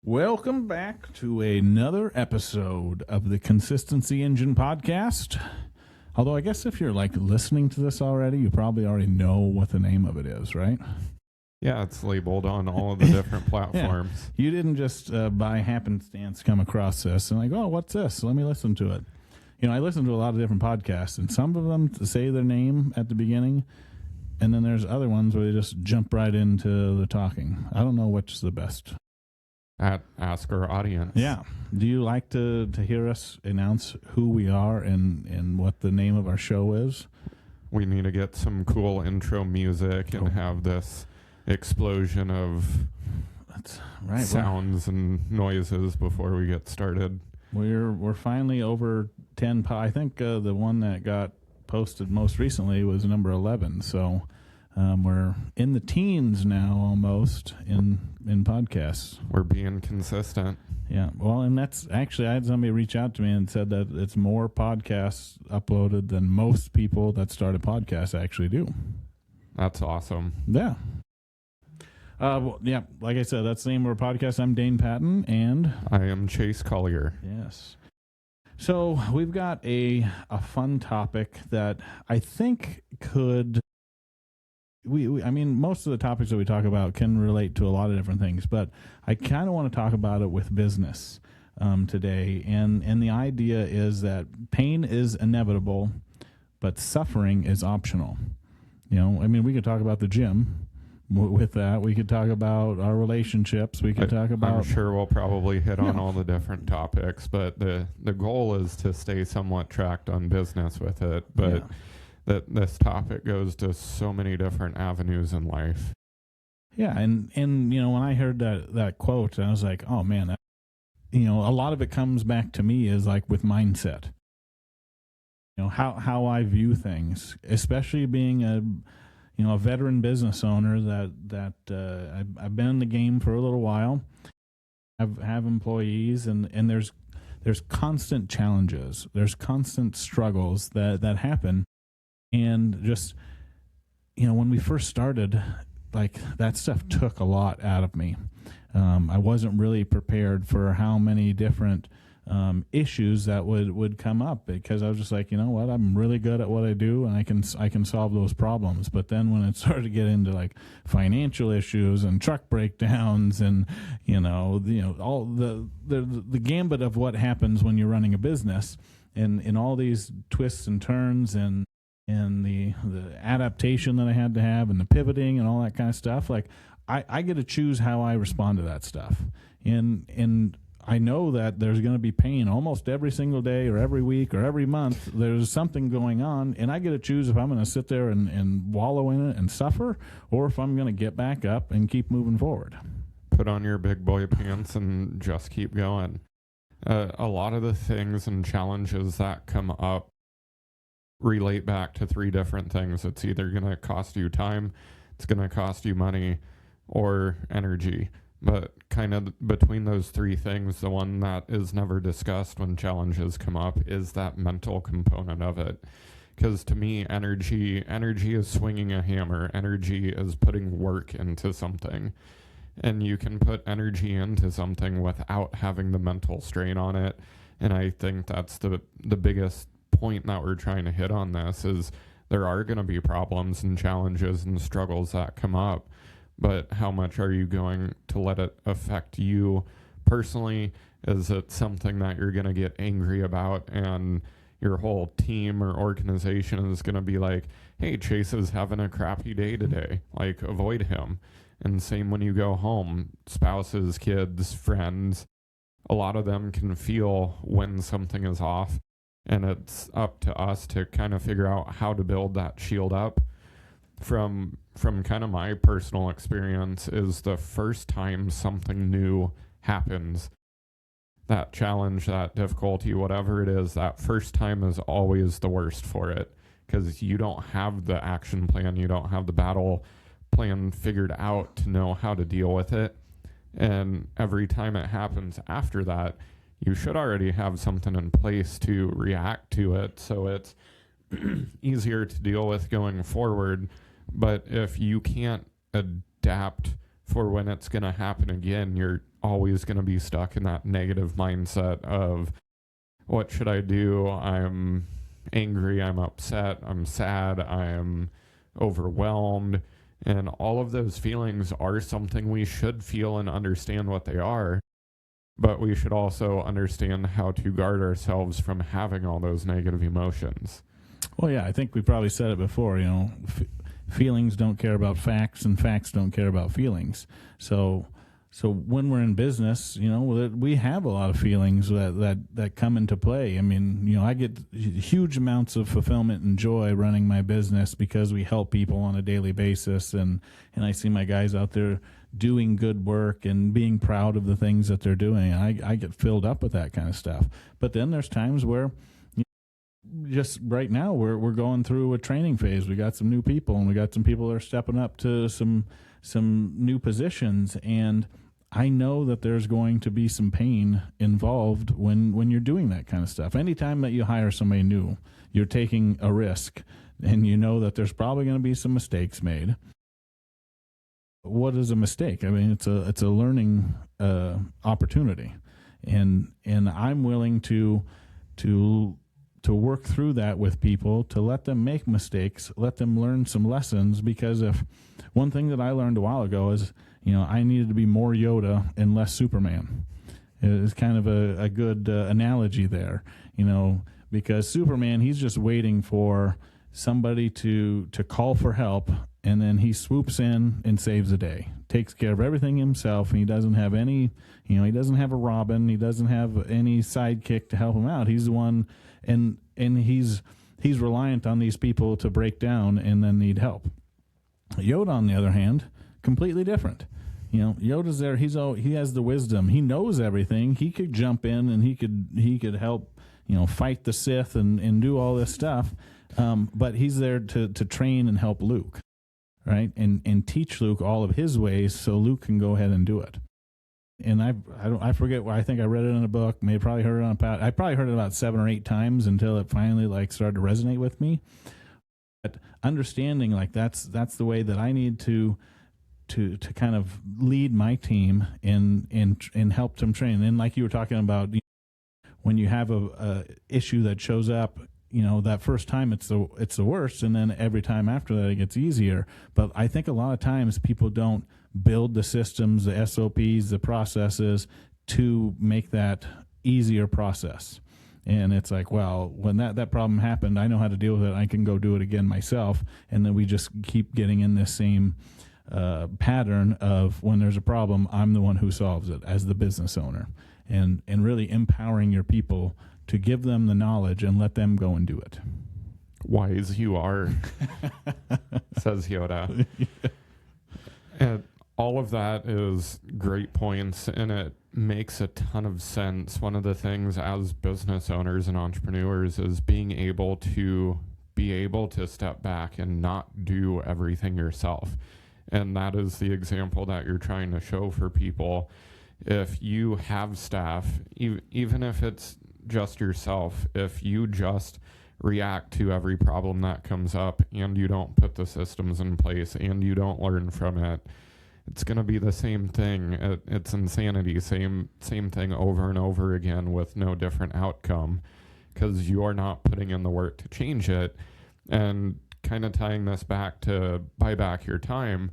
Welcome back to another episode of the Consistency Engine podcast. Although I guess if you're listening to this already, you probably already know what the name of it is, right? Yeah, it's labeled on all of the different platforms. Yeah. You didn't just by happenstance come across this and oh, what's this? Let me listen to it. I listen to a lot of different podcasts, and some of them say their name at the beginning, and then there's other ones where they just jump right into the talking. I don't know which is the best. Ask our audience. Yeah. Do you like to hear us announce who we are and what the name of our show is? We need to get some cool intro music and have this explosion of sounds and noises before we get started. We're finally over 10. I think the one that got posted most recently was number 11. So we're in the teens now, almost in podcasts. We're being consistent. Yeah. Well, and that's actually, I had somebody reach out to me and said that it's more podcasts uploaded than most people that start a podcast actually do. That's awesome. Yeah. Yeah, like I said, that's the name of our podcast. I'm Dane Patton, and I am Chase Collier. Yes. So we've got a fun topic that I think could. I mean, most of the topics that we talk about can relate to a lot of different things, but I kind of want to talk about it with business today. And the idea is that pain is inevitable, but suffering is optional. I mean, we could talk about the gym. With that, we could talk about our relationships. We could talk about. I'm sure we'll probably hit on all the different topics, but the goal is to stay somewhat tracked on business with it. But that this topic goes to so many different avenues in life. Yeah, and when I heard that quote, I was like, oh man, a lot of it comes back to me is with mindset. How I view things, especially being a veteran business owner that I've been in the game for a little while. I have employees, and there's constant challenges. There's constant struggles that happen. And just, when we first started, that stuff took a lot out of me. I wasn't really prepared for how many different issues that would come up, because I was just like, what, I'm really good at what I do, and I can solve those problems. But then when it started to get into financial issues and truck breakdowns and all the gambit of what happens when you're running a business, and all these twists and turns and the adaptation that I had to have and the pivoting and all that kind of stuff, I get to choose how I respond to that stuff. And I know that there's going to be pain almost every single day or every week or every month. There's something going on, and I get to choose if I'm going to sit there and wallow in it and suffer, or if I'm going to get back up and keep moving forward. Put on your big boy pants and just keep going. A lot of the things and challenges that come up relate back to three different things. It's either going to cost you time, it's going to cost you money, or energy. But kind of between those three things, the one that is never discussed when challenges come up is that mental component of it. Because to me, energy is swinging a hammer. Energy is putting work into something. And you can put energy into something without having the mental strain on it. And I think that's the biggest point that we're trying to hit on this is there are going to be problems and challenges and struggles that come up. But how much are you going to let it affect you personally? Is it something that you're going to get angry about and your whole team or organization is going to be like, hey, Chase is having a crappy day today, avoid him? And same when you go home, spouses, kids, friends, a lot of them can feel when something is off. And it's up to us to kind of figure out how to build that shield up. From kind of my personal experience is the first time something new happens, that challenge, that difficulty, whatever it is, that first time is always the worst for it, because you don't have the action plan, you don't have the battle plan figured out to know how to deal with it. And every time it happens after that, you should already have something in place to react to it, so it's easier to deal with going forward. But if you can't adapt for when it's going to happen again, you're always going to be stuck in that negative mindset of, what should I do? I'm angry, I'm upset, I'm sad, I'm overwhelmed. And all of those feelings are something we should feel and understand what they are. But we should also understand how to guard ourselves from having all those negative emotions. Well, yeah, I think we probably said it before, feelings don't care about facts and facts don't care about feelings. So when we're in business, we have a lot of feelings that come into play. I mean, I get huge amounts of fulfillment and joy running my business because we help people on a daily basis. And I see my guys out there doing good work and being proud of the things that they're doing. I get filled up with that kind of stuff. But then there's times where, just right now we're going through a training phase. We got some new people, and we got some people that are stepping up to some new positions, and I know that there's going to be some pain involved when you're doing that kind of stuff. Anytime that you hire somebody new, you're taking a risk, and you know that there's probably going to be some mistakes made. What is a mistake? I mean, it's a learning opportunity, and I'm willing to work through that with people, to let them make mistakes, let them learn some lessons. Because if one thing that I learned a while ago is, I needed to be more Yoda and less Superman. It's kind of a good analogy there, because Superman, he's just waiting for somebody to call for help, and then he swoops in and saves the day, takes care of everything himself, and he doesn't have any, he doesn't have a Robin, he doesn't have any sidekick to help him out. He's the one, and he's reliant on these people to break down and then need help. Yoda, on the other hand, completely different. Yoda's there. He has the wisdom. He knows everything. He could jump in and he could help, fight the Sith and do all this stuff. But he's there to train and help Luke, right? And teach Luke all of his ways so Luke can go ahead and do it. And I forget where, I think I read it in a book, probably heard it on I probably heard it about 7 or 8 times until it finally started to resonate with me. But understanding that's the way that I need to kind of lead my team and help them train. And like you were talking about, when you have a issue that shows up, that first time it's the worst, and then every time after that it gets easier. But I think a lot of times people don't build the systems, the SOPs, the processes to make that easier process. And it's like, well, when that problem happened, I know how to deal with it. I can go do it again myself. And then we just keep getting in this same pattern of, when there's a problem, I'm the one who solves it as the business owner, and really empowering your people to give them the knowledge and let them go and do it. Wise you are, says Yoda. And all of that is great points, and it makes a ton of sense. One of the things as business owners and entrepreneurs is being able to step back and not do everything yourself. And that is the example that you're trying to show for people. If you have staff, even if it's just yourself, if you just react to every problem that comes up and you don't put the systems in place and you don't learn from it, it's going to be the same thing. It's insanity. Same thing over and over again with no different outcome, because you are not putting in the work to change it. And kind of tying this back to buy back your time,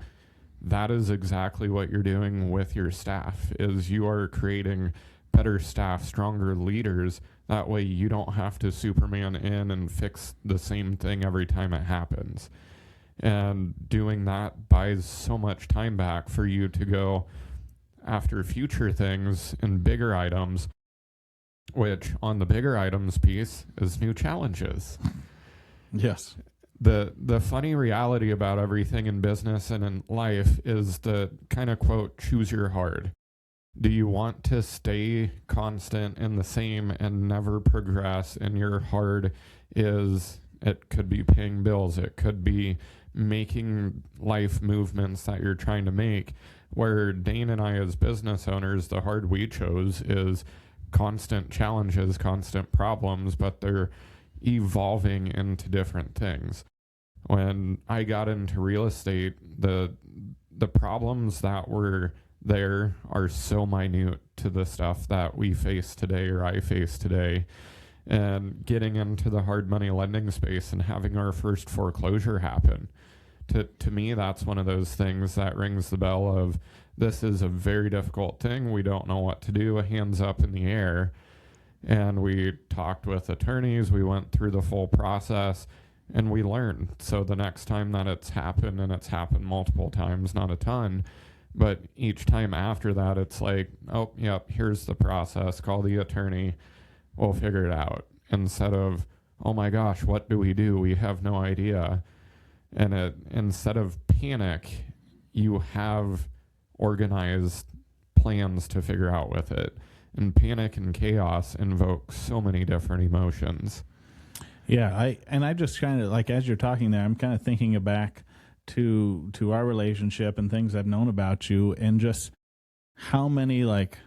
that is exactly what you're doing with your staff, is you are creating better staff, stronger leaders. That way you don't have to Superman in and fix the same thing every time it happens. And doing that buys so much time back for you to go after future things and bigger items, which on the bigger items piece is new challenges. Yes. The funny reality about everything in business and in life is the kind of quote, choose your hard. Do you want to stay constant and the same and never progress? And your hard is, it could be paying bills, it could be making life movements that you're trying to make. Where Dane and I as business owners, the hard we chose is constant challenges, constant problems, but they're evolving into different things. When I got into real estate, the problems that were there are so minute to the stuff that we face today or I face today. And getting into the hard money lending space and having our first foreclosure happen, to me, that's one of those things that rings the bell of, this is a very difficult thing. We don't know what to do. Hands up in the air. And we talked with attorneys. We went through the full process and we learned. So the next time that it's happened, and it's happened multiple times, not a ton, but each time after that, it's like, oh, yep, here's the process. Call the attorney. We'll figure it out. Instead of, oh my gosh, what do? We have no idea. And instead of panic, you have organized plans to figure out with it. And panic and chaos invoke so many different emotions. Yeah, I just kind of, like, as you're talking there, I'm kind of thinking back to our relationship and things I've known about you, and just how many, like,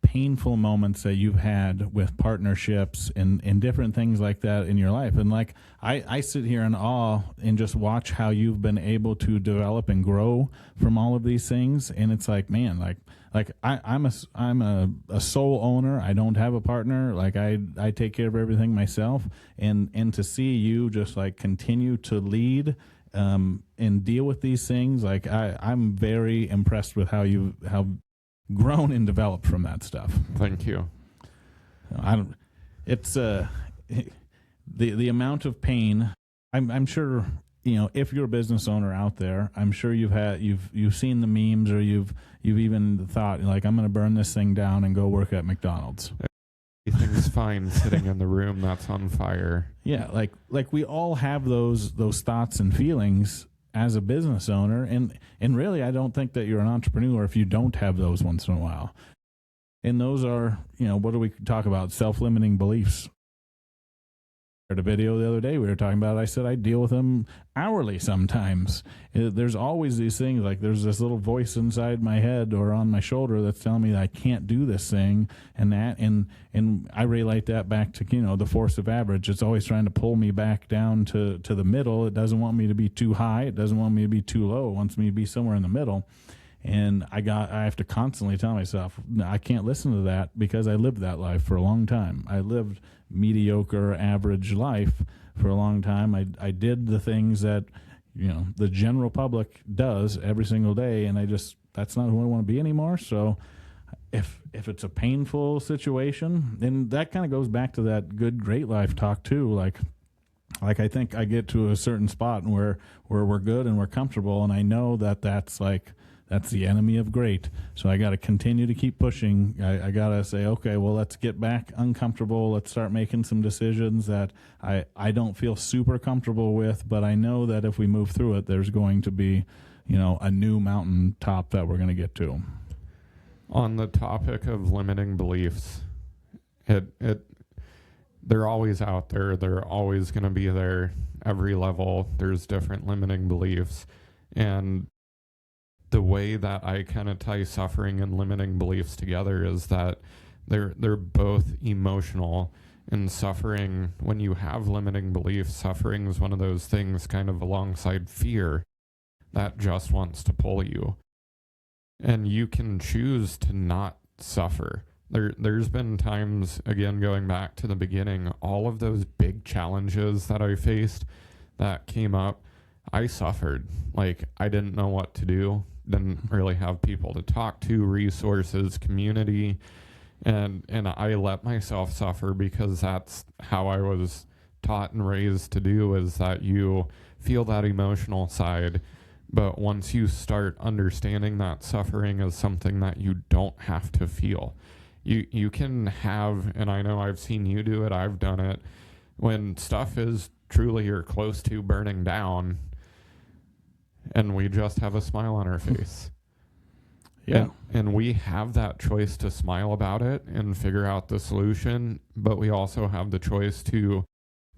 painful moments that you've had with partnerships and different things like that in your life. And like, I sit here in awe and just watch how you've been able to develop and grow from all of these things. And it's like, man, like I'm a sole owner. I don't have a partner. Like I take care of everything myself, and to see you just like continue to lead and deal with these things, like I'm very impressed with how grown and developed from that stuff. Thank you. It's the amount of pain. I'm sure, if you're a business owner out there, I'm sure you've seen the memes, or you've even thought, like, I'm going to burn this thing down and go work at McDonald's. Everything's fine sitting in the room that's on fire. Yeah, like we all have those thoughts and feelings as a business owner, and really, I don't think that you're an entrepreneur if you don't have those once in a while. And those are, what do we talk about? Self-limiting beliefs. I heard a video the other day we were talking about. I said I deal with them hourly sometimes. There's always these things, like there's this little voice inside my head or on my shoulder that's telling me that I can't do this thing and that, and I relate that back to, the force of average. It's always trying to pull me back down to the middle. It doesn't want me to be too high. It doesn't want me to be too low. It wants me to be somewhere in the middle. And I have to constantly tell myself, I can't listen to that, because I lived that life for a long time. I lived mediocre, average life for a long time. I did the things that, the general public does every single day, and that's not who I want to be anymore. So if it's a painful situation, and that kind of goes back to that good, great life talk too, like I think I get to a certain spot where we're good and we're comfortable, and I know that's the enemy of great. So I got to continue to keep pushing. I got to say, okay, well, let's get back uncomfortable. Let's start making some decisions that I don't feel super comfortable with, but I know that if we move through it, there's going to be, a new mountaintop that we're going to get to. On the topic of limiting beliefs, they're always out there. They're always going to be there. Every level, there's different limiting beliefs. And the way that I kind of tie suffering and limiting beliefs together is that they're both emotional. And suffering, when you have limiting beliefs, suffering is one of those things kind of alongside fear that just wants to pull you. And you can choose to not suffer. There's been times, again, going back to the beginning, all of those big challenges that I faced that came up, I suffered. Like, I didn't know what to do. Didn't really have people to talk to, resources, community, and I let myself suffer, because that's how I was taught and raised to do, is that you feel that emotional side, but once you start understanding that suffering is something that you don't have to feel, you can have, and I know I've seen you do it, I've done it, when stuff is truly or close to burning down, and we just have a smile on our face. Yeah. And we have that choice to smile about it and figure out the solution, but we also have the choice to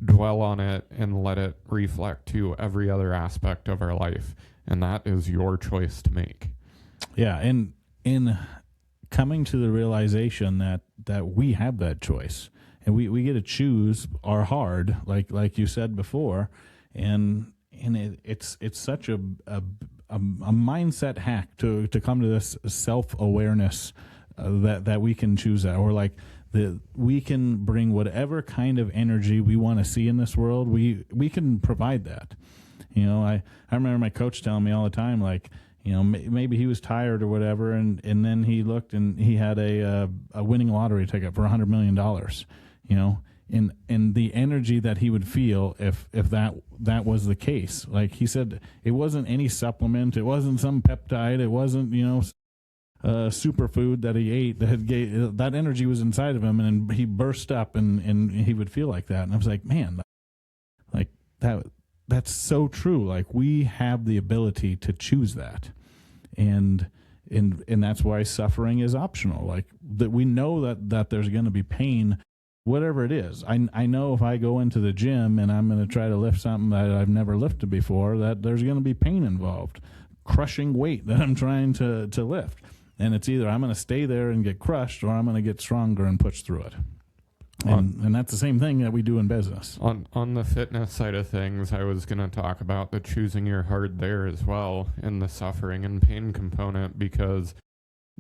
dwell on it and let it reflect to every other aspect of our life. And that is your choice to make. Yeah. And in coming to the realization that we have that choice, and we get to choose our hard, like you said before, and it's such a a mindset hack to come to this self-awareness that we can choose that, or like we can bring whatever kind of energy we want to see in this world. We can provide that. I remember my coach telling me all the time, like, maybe he was tired or whatever, and then he looked and he had a winning lottery ticket for $100 million. And the energy that he would feel if that was the case. Like he said, it wasn't any supplement, it wasn't some peptide, it wasn't superfood that he ate that energy was inside of him, and he burst up and he would feel like that. And I was like, man, like that's so true. Like we have the ability to choose that, and that's why suffering is optional. Like that we know that there's going to be pain, whatever it is. I know if I go into the gym and I'm going to try to lift something that I've never lifted before, that there's going to be pain involved, crushing weight that I'm trying to lift. And it's either I'm going to stay there and get crushed, or I'm going to get stronger and push through it. And that's the same thing that we do in business. On the fitness side of things, I was going to talk about the choosing your hard there as well, in the suffering and pain component, because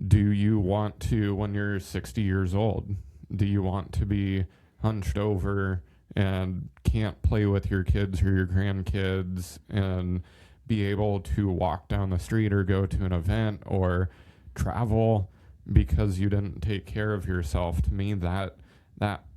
do you want to, when you're 60 years old, do you want to be hunched over and can't play with your kids or your grandkids and be able to walk down the street or go to an event or travel because you didn't take care of yourself? To me, that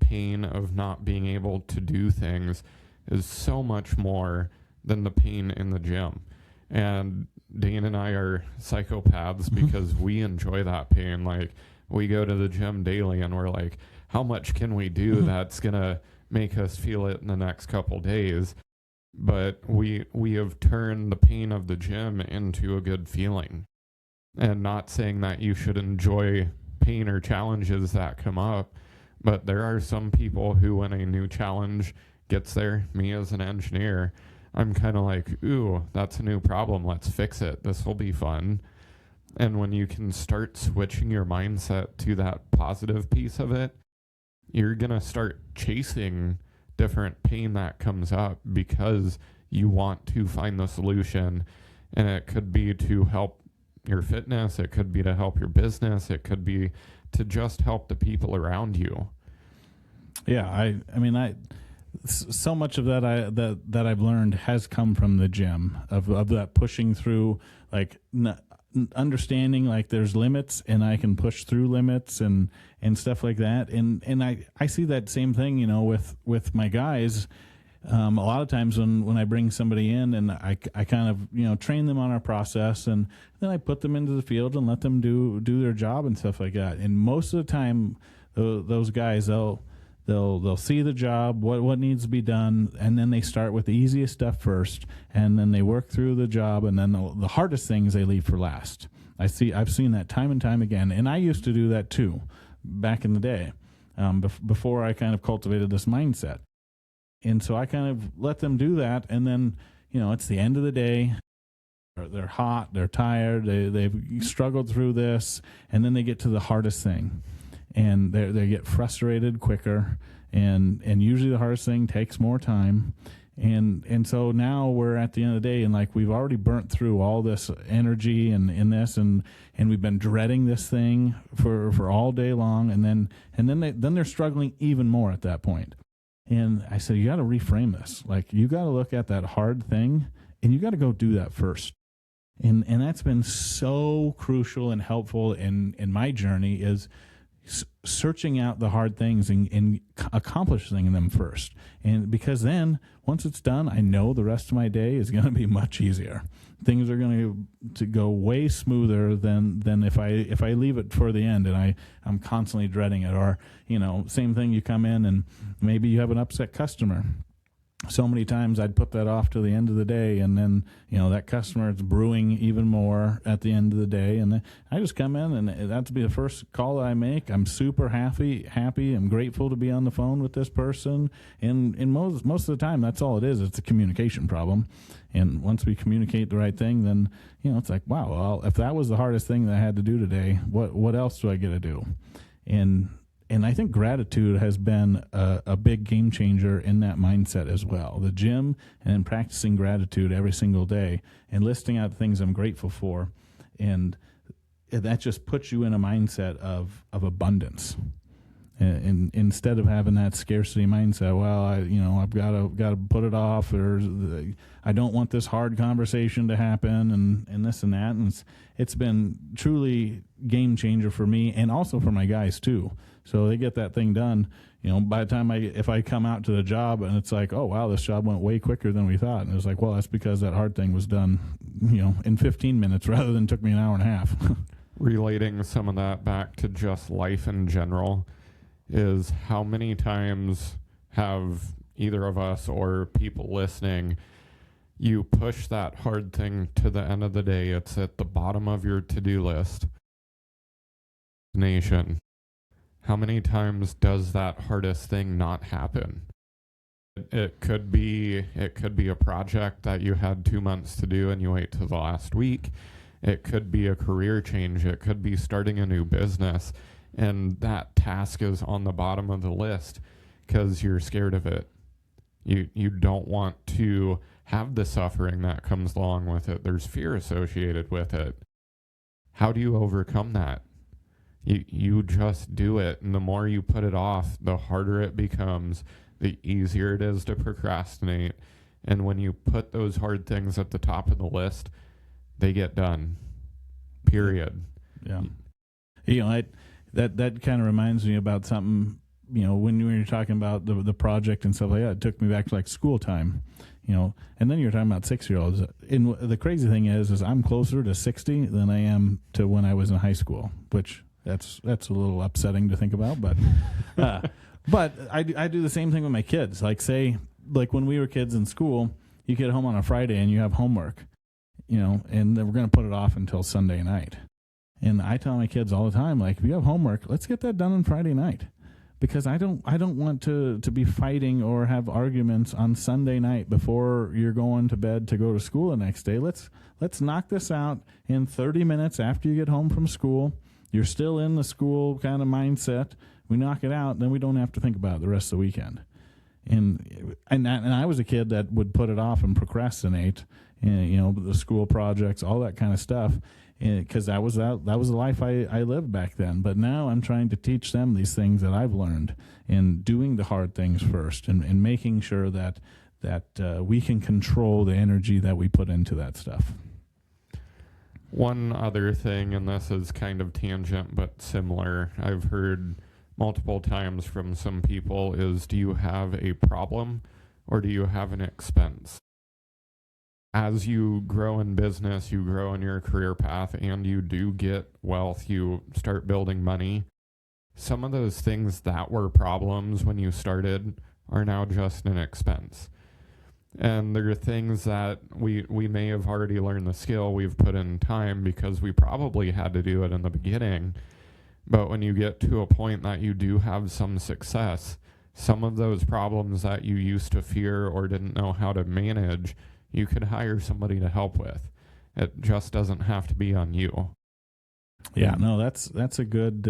pain of not being able to do things is so much more than the pain in the gym. And Dane and I are psychopaths because we enjoy that pain. Like, we go to the gym daily and we're like, how much can we do that's going to make us feel it in the next couple days? But we have turned the pain of the gym into a good feeling. And not saying that you should enjoy pain or challenges that come up, but there are some people who, when a new challenge gets there, me as an engineer, I'm kind of like, ooh, that's a new problem. Let's fix it. This will be fun. And when you can start switching your mindset to that positive piece of it, you're going to start chasing different pain that comes up because you want to find the solution. And it could be to help your fitness, it could be to help your business, it could be to just help the people around you. Yeah, I mean, so much of that that I've learned has come from the gym, of that pushing through, like understanding like there's limits and I can push through limits and stuff like that. And I see that same thing, with my guys. A lot of times when I bring somebody in and I kind of, train them on our process, and then I put them into the field and let them do their job and stuff like that. And most of the time, those guys, they'll see the job, what needs to be done, and then they start with the easiest stuff first, and then they work through the job, and then the hardest things they leave for last. I've seen that time and time again, and I used to do that too back in the day, before I kind of cultivated this mindset. And so I kind of let them do that, and then, it's the end of the day. They're hot, they're tired, they've struggled through this, and then they get to the hardest thing, and they get frustrated quicker, and usually the hardest thing takes more time. And so now we're at the end of the day, and like we've already burnt through all this energy and in this, and we've been dreading this thing for all day long, and then they're struggling even more at that point. And I said, you got to reframe this. Like, you got to look at that hard thing, and you got to go do that first. And that's been so crucial and helpful in my journey, is searching out the hard things and accomplishing them first. And because then once it's done, I know the rest of my day is going to be much easier. Things are going to go way smoother than if I leave it for the end and I'm constantly dreading it. Or, same thing, you come in and maybe you have an upset customer. So many times I'd put that off to the end of the day, and then, that customer is brewing even more at the end of the day. And then I just come in, and that's be the first call that I make. I'm super happy. I'm grateful to be on the phone with this person. And most of the time, that's all it is. It's a communication problem. And once we communicate the right thing, then, it's like, wow, well, if that was the hardest thing that I had to do today, what else do I get to do? And And I think gratitude has been a big game changer in that mindset as well. The gym and then practicing gratitude every single day and listing out things I'm grateful for. And that just puts you in a mindset of abundance. And instead of having that scarcity mindset, well, I've got to put it off, or I don't want this hard conversation to happen, and this and that. And it's been truly game changer for me, and also for my guys too. So they get that thing done. By the time if I come out to the job and it's like, oh wow, this job went way quicker than we thought, and it's like, well, that's because that hard thing was done, in 15 minutes rather than took me an hour and a half. Relating some of that back to just life in general, is how many times have either of us or people listening, you push that hard thing to the end of the day, it's at the bottom of your to-do list. Nation, how many times does that hardest thing not happen? It could be a project that you had 2 months to do and you wait till the last week. It could be a career change. It could be starting a new business. And that task is on the bottom of the list because you're scared of it. You don't want to have the suffering that comes along with it. There's fear associated with it. How do you overcome that? You just do it. And the more you put it off, the harder it becomes, the easier it is to procrastinate. And when you put those hard things at the top of the list, they get done. Period. Yeah. That kind of reminds me about something, when you were talking about the project and stuff like that. It took me back to like school time, and then you're talking about 6-year-olds. And the crazy thing is I'm closer to 60 than I am to when I was in high school, which that's a little upsetting to think about. But but I do the same thing with my kids. Like when we were kids in school, you get home on a Friday and you have homework, and then we're going to put it off until Sunday night. And I tell my kids all the time, like, if you have homework, let's get that done on Friday night, because I don't want to be fighting or have arguments on Sunday night before you're going to bed to go to school the next day. Let's knock this out in 30 minutes after you get home from school. You're still in the school kind of mindset. We knock it out, then we don't have to think about it the rest of the weekend. And I was a kid that would put it off and procrastinate, and, the school projects, all that kind of stuff. Because that was the life I lived back then. But now I'm trying to teach them these things that I've learned, and doing the hard things first, and making sure that we can control the energy that we put into that stuff. One other thing, and this is kind of tangent but similar, I've heard multiple times from some people, is, do you have a problem or do you have an expense? As you grow in business, you grow in your career path, and you do get wealth, you start building money. Some of those things that were problems when you started are now just an expense. And there are things that we may have already learned the skill, we've put in time because we probably had to do it in the beginning. But when you get to a point that you do have some success, some of those problems that you used to fear or didn't know how to manage, you could hire somebody to help with. It just doesn't have to be on you. Yeah, no, that's a good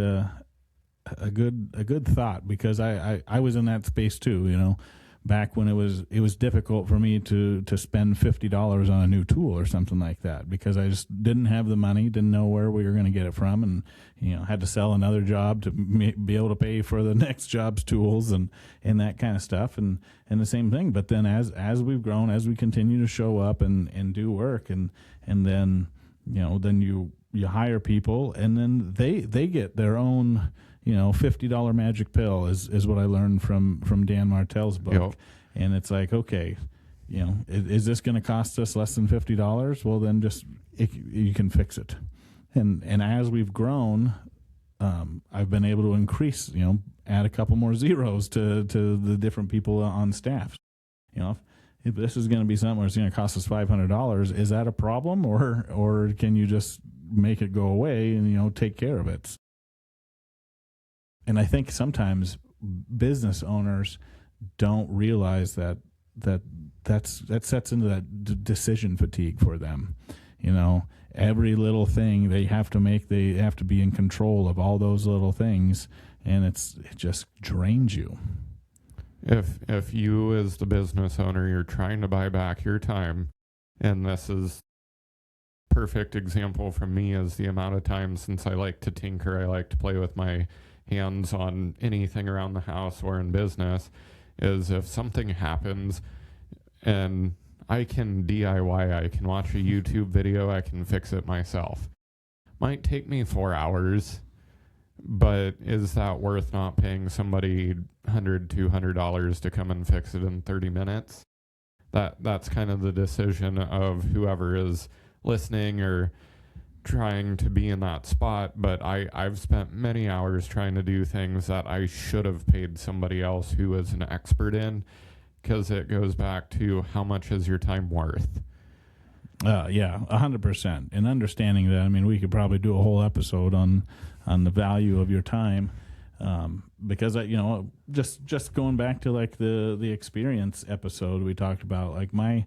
thought, because I was in that space too, back when it was difficult for me to spend $50 on a new tool or something like that, because I just didn't have the money, didn't know where we were going to get it from, and had to sell another job to be able to pay for the next job's tools and that kind of stuff, and the same thing. But then as we've grown, as we continue to show up and do work, and then then you hire people, and then they get their own $50 magic pill is what I learned from Dan Martell's book. Yep. And it's like, okay, is this going to cost us less than $50? Well, then you can fix it. And as we've grown, I've been able to increase, add a couple more zeros to the different people on staff. If this is going to be something where it's going to cost us $500, is that a problem, or can you just make it go away and take care of it? And I think sometimes business owners don't realize that sets into that decision fatigue for them, every little thing they have to be in control of all those little things, and it just drains you. If you as the business owner, you're trying to buy back your time, and this is perfect example from me is the amount of time since I like to tinker, I like to play with my hands on anything around the house or in business, is if something happens and I can DIY, I can watch a YouTube video, I can fix it myself. Might take me 4 hours, but is that worth not paying somebody $100, $200 to come and fix it in 30 minutes? That's kind of the decision of whoever is listening or trying to be in that spot. But I've spent many hours trying to do things that I should have paid somebody else who is an expert in, because it goes back to how much is your time worth? Yeah, 100%. And understanding that, I mean, we could probably do a whole episode on the value of your time, because just going back to like the experience episode we talked about, like my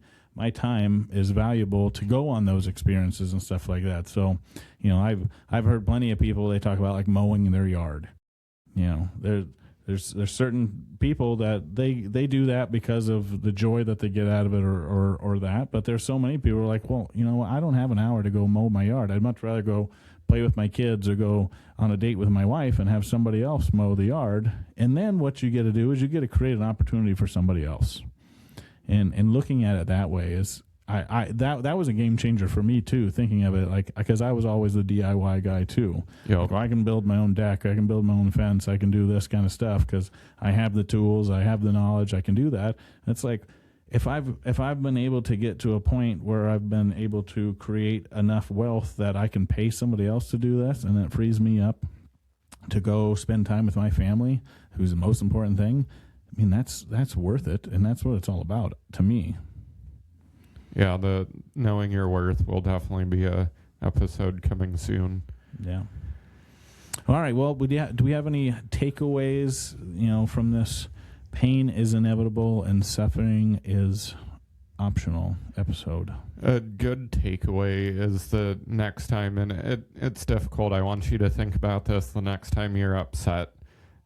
time is valuable to go on those experiences and stuff like that. So, I've heard plenty of people, they talk about like mowing their yard. There's certain people that they do that because of the joy that they get out of it or that. But there's so many people who are like, well, I don't have an hour to go mow my yard. I'd much rather go play with my kids or go on a date with my wife and have somebody else mow the yard. And then what you get to do is you get to create an opportunity for somebody else. And looking at it that way is that was a game changer for me too, thinking of it like, because I was always the DIY guy too. Yep. Like, well, I can build my own deck, I can build my own fence, I can do this kind of stuff because I have the tools, I have the knowledge, I can do that. And it's like, if I've been able to get to a point where I've been able to create enough wealth that I can pay somebody else to do this, and that frees me up to go spend time with my family, who's the most important thing, I mean, that's worth it, and that's what it's all about to me. Yeah, the knowing your worth will definitely be a episode coming soon. Yeah. All right. Well, do we have any takeaways, from this pain is inevitable and suffering is optional episode? A good takeaway is the next time, and it's difficult. I want you to think about this the next time you're upset,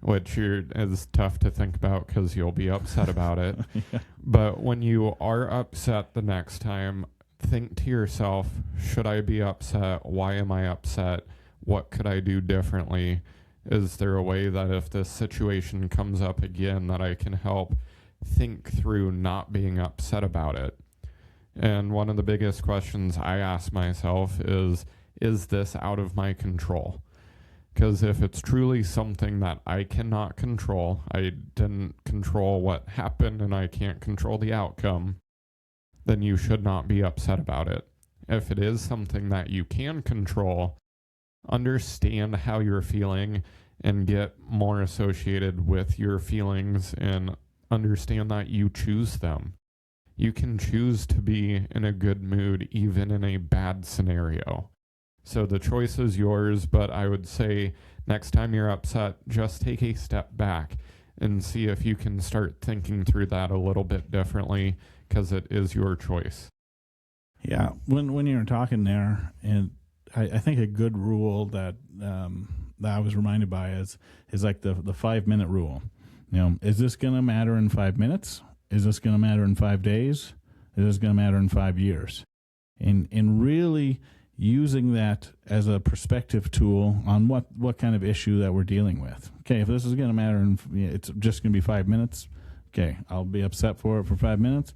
which is tough to think about because you'll be upset about it. Yeah. But when you are upset the next time, think to yourself, should I be upset? Why am I upset? What could I do differently? Is there a way that if this situation comes up again that I can help think through not being upset about it? And one of the biggest questions I ask myself is this out of my control? Because if it's truly something that I cannot control, I didn't control what happened and I can't control the outcome, then you should not be upset about it. If it is something that you can control, understand how you're feeling and get more associated with your feelings and understand that you choose them. You can choose to be in a good mood even in a bad scenario. So the choice is yours, but I would say next time you're upset, just take a step back and see if you can start thinking through that a little bit differently, because it is your choice. Yeah, when you're talking there, and I think a good rule that that I was reminded by is like the 5-minute rule. Is this going to matter in 5 minutes? Is this going to matter in 5 days? Is this going to matter in 5 years? And really using that as a perspective tool on what kind of issue that we're dealing with. Okay, if this is going to matter and it's just going to be 5 minutes, okay, I'll be upset for it for 5 minutes.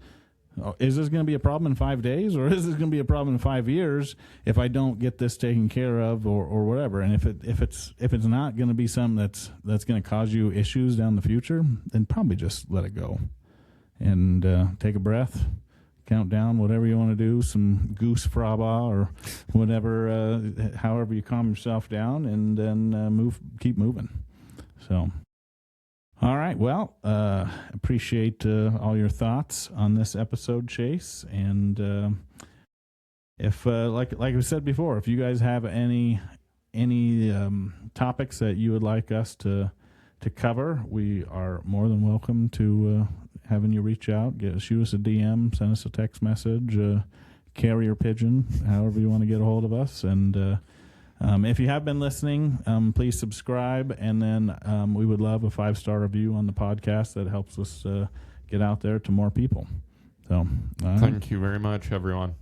Is this going to be a problem in 5 days, or is this going to be a problem in 5 years if I don't get this taken care of, or whatever? And if it's not going to be something that's going to cause you issues down the future, then probably just let it go and take a breath. Count down whatever you want to do, some goose fraba or whatever, however you calm yourself down, and then keep moving. So, all right. Well, appreciate all your thoughts on this episode, Chase. And if, like we said before, if you guys have any topics that you would like us to cover, we are more than welcome to having you reach out, shoot us a DM, send us a text message, carrier pigeon, however you want to get a hold of us. And if you have been listening, please subscribe, and then we would love a 5-star review on the podcast. That helps us get out there to more people. So thank you very much, everyone.